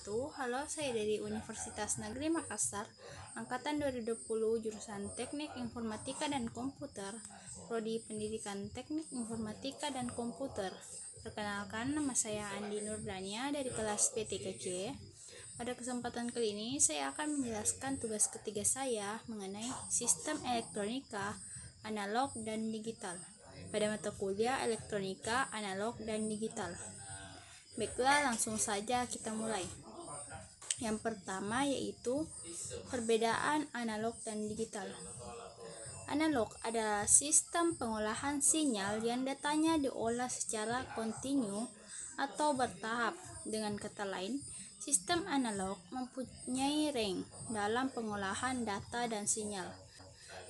wabarakatuh. Halo, saya dari Universitas Negeri Makassar, angkatan 2020, jurusan Teknik Informatika dan Komputer, prodi Pendidikan Teknik Informatika dan Komputer. Perkenalkan, nama saya Andi Nurdania dari kelas P3C. Pada kesempatan kali ini, saya akan menjelaskan tugas ketiga saya mengenai sistem elektronika, analog, dan digital pada mata kuliah elektronika, analog, dan digital. Baiklah, langsung saja kita mulai. Yang pertama yaitu perbedaan analog dan digital. Analog adalah sistem pengolahan sinyal yang datanya diolah secara kontinu atau bertahap. Dengan kata lain, sistem analog mempunyai range dalam pengolahan data dan sinyal.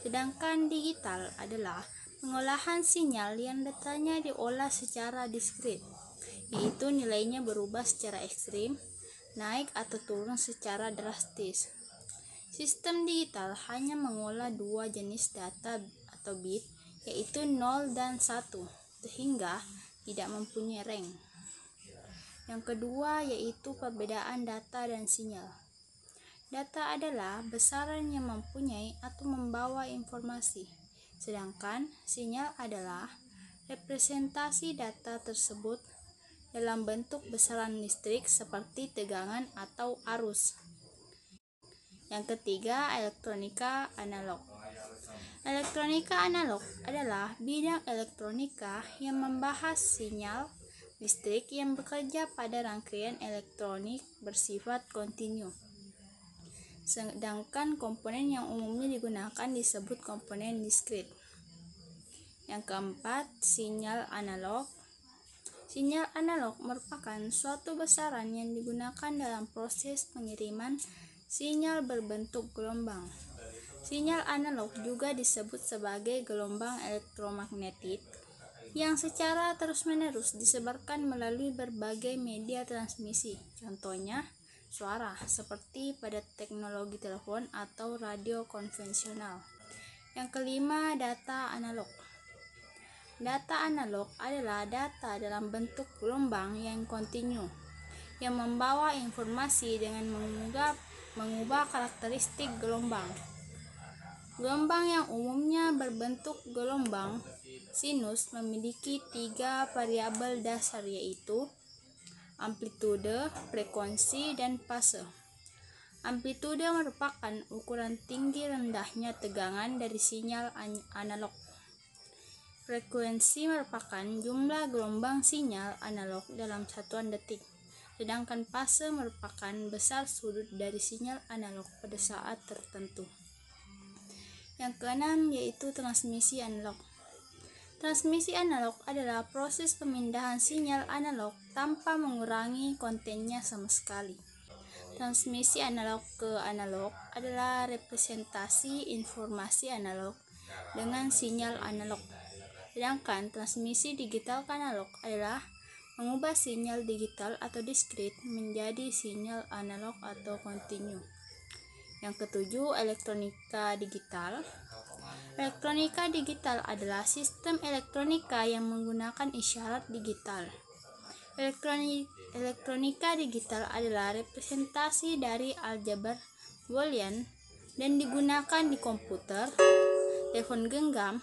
Sedangkan digital adalah pengolahan sinyal yang datanya diolah secara diskrit, yaitu nilainya berubah secara ekstrim, naik atau turun secara drastis. Sistem digital hanya mengolah dua jenis data atau bit, yaitu 0 dan 1, sehingga tidak mempunyai range. Yang kedua yaitu perbedaan data dan sinyal. Data adalah besaran yang mempunyai atau membawa informasi, sedangkan sinyal adalah representasi data tersebut dalam bentuk besaran listrik seperti tegangan atau arus. Yang ketiga, elektronika analog. Elektronika analog adalah bidang elektronika yang membahas sinyal listrik yang bekerja pada rangkaian elektronik bersifat kontinu. Sedangkan komponen yang umumnya digunakan disebut komponen diskrit. Yang keempat, sinyal analog. Sinyal analog merupakan suatu besaran yang digunakan dalam proses pengiriman sinyal berbentuk gelombang. Sinyal analog juga disebut sebagai gelombang elektromagnetik yang secara terus-menerus disebarkan melalui berbagai media transmisi. Contohnya, suara seperti pada teknologi telepon atau radio konvensional. Yang kelima, data analog. Data analog adalah data dalam bentuk gelombang yang kontinu, yang membawa informasi dengan mengubah karakteristik gelombang. Gelombang yang umumnya berbentuk gelombang sinus memiliki 3 variabel dasar, yaitu amplitude, frekuensi, dan fase. Amplitude merupakan ukuran tinggi rendahnya tegangan dari sinyal analog. Frekuensi merupakan jumlah gelombang sinyal analog dalam satuan detik, sedangkan fase merupakan besar sudut dari sinyal analog pada saat tertentu. Yang keenam yaitu transmisi analog. Transmisi analog adalah proses pemindahan sinyal analog tanpa mengurangi kontennya sama sekali. Transmisi analog ke analog adalah representasi informasi analog dengan sinyal analog. Sedangkan transmisi digital ke analog adalah mengubah sinyal digital atau diskrit menjadi sinyal analog atau kontinu. Yang ketujuh, elektronika digital. Elektronika digital adalah sistem elektronika yang menggunakan isyarat digital. Elektronika digital adalah representasi dari aljabar Boolean dan digunakan di komputer, telepon genggam,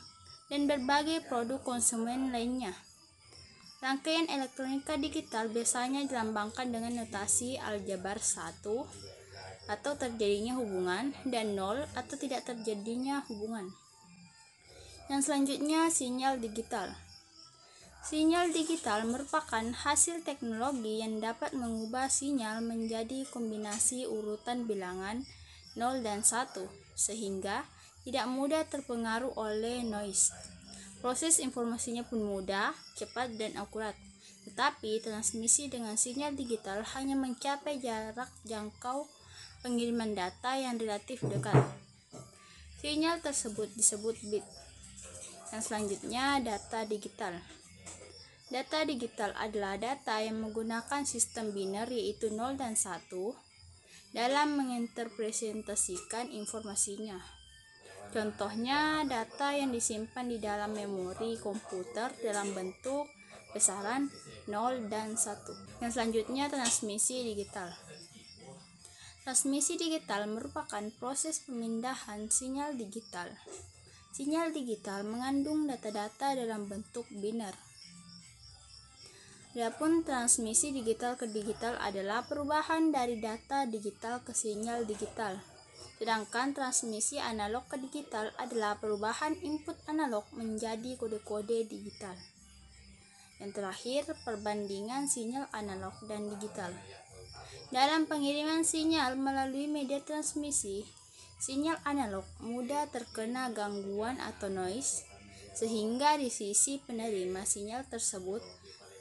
dan berbagai produk konsumen lainnya. Rangkaian elektronika digital biasanya dilambangkan dengan notasi aljabar 1 atau terjadinya hubungan dan 0 atau tidak terjadinya hubungan. Yang selanjutnya, sinyal digital. Sinyal digital merupakan hasil teknologi yang dapat mengubah sinyal menjadi kombinasi urutan bilangan 0 dan 1 sehingga tidak mudah terpengaruh oleh noise. Proses informasinya pun mudah, cepat, dan akurat. Tetapi transmisi dengan sinyal digital hanya mencapai jarak jangkau pengiriman data yang relatif dekat. Sinyal tersebut disebut bit. Yang selanjutnya, data digital. Data digital adalah data yang menggunakan sistem biner yaitu 0 dan 1 dalam menginterpretasikan informasinya. Contohnya, data yang disimpan di dalam memori komputer dalam bentuk besaran 0 dan 1. Yang selanjutnya, transmisi digital. Transmisi digital merupakan proses pemindahan sinyal digital. Sinyal digital mengandung data-data dalam bentuk biner. Adapun transmisi digital ke digital adalah perubahan dari data digital ke sinyal digital. Sedangkan transmisi analog ke digital adalah perubahan input analog menjadi kode-kode digital. Yang terakhir, perbandingan sinyal analog dan digital. Dalam pengiriman sinyal melalui media transmisi, sinyal analog mudah terkena gangguan atau noise, sehingga di sisi penerima sinyal tersebut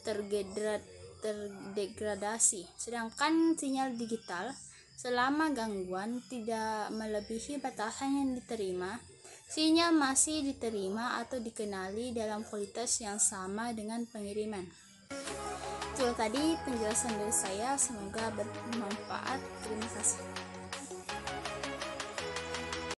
terdegradasi. Sedangkan sinyal digital, selama gangguan tidak melebihi batasan yang diterima, sinyal masih diterima atau dikenali dalam kualitas yang sama dengan pengiriman. Itu tadi penjelasan dari saya, semoga bermanfaat. Terima kasih.